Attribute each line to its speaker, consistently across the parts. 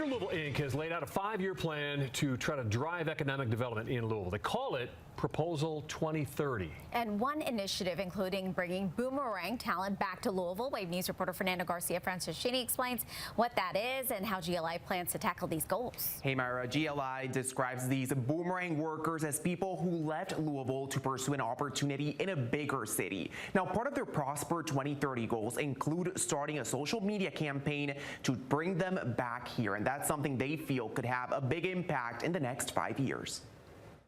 Speaker 1: Greater Louisville Inc. has laid out a 5-year plan to try to drive economic development in Louisville. They call it Proposal 2030.
Speaker 2: And one initiative including bringing boomerang talent back to Louisville. Wave News reporter Fernando Garcia-Francescini explains what that is and how GLI plans to tackle these goals.
Speaker 3: Hey Myra, GLI describes these boomerang workers as people who left Louisville to pursue an opportunity in a bigger city. Now, part of their Prosper 2030 goals include starting a social media campaign to bring them back here, and that's something they feel could have a big impact in the next 5 years.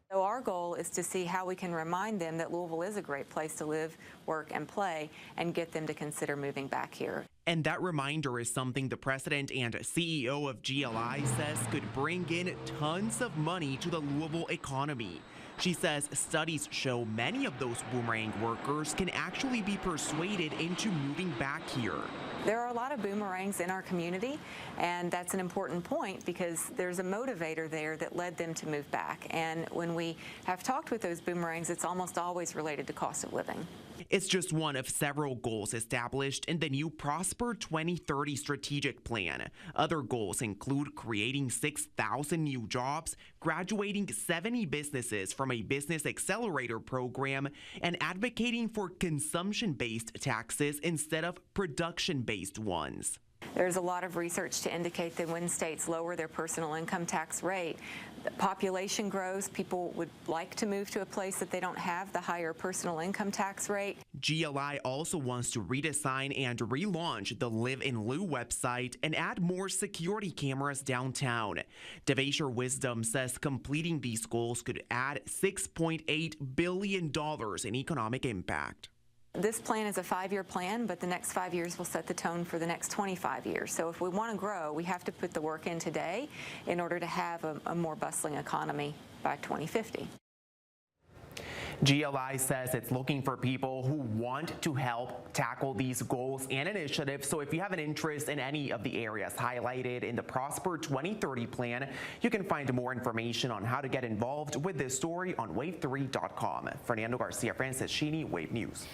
Speaker 4: So our goal is to see how we can remind them that Louisville is a great place to live, work, and play, and get them to consider moving back here.
Speaker 3: And that reminder is something the president and CEO of GLI says could bring in tons of money to the Louisville economy. She says studies show many of those boomerang workers can actually be persuaded into moving back here.
Speaker 4: There are a lot of boomerangs in our community, and that's an important point because there's a motivator there that led them to move back. And when we have talked with those boomerangs, it's almost always related to cost of living.
Speaker 3: It's just one of several goals established in the new Prosper 2030 strategic plan. Other goals include creating 6,000 new jobs, graduating 70 businesses from a business accelerator program, and advocating for consumption-based taxes instead of production-based ones.
Speaker 4: There's a lot of research to indicate that when states lower their personal income tax rate, the population grows. People would like to move to a place that they don't have the higher personal income tax rate.
Speaker 3: GLI also wants to redesign and relaunch the Live in Lou website and add more security cameras downtown. Devasher Wisdom says completing these goals could add $6.8 billion in economic impact.
Speaker 4: This plan is a 5-year plan, but the next 5 years will set the tone for the next 25 years. So if we want to grow, we have to put the work in today in order to have a more bustling economy by 2050.
Speaker 3: GLI says it's looking for people who want to help tackle these goals and initiatives. So if you have an interest in any of the areas highlighted in the Prosper 2030 plan, you can find more information on how to get involved with this story on wave3.com. Fernando Garcia-Francescini, Wave News.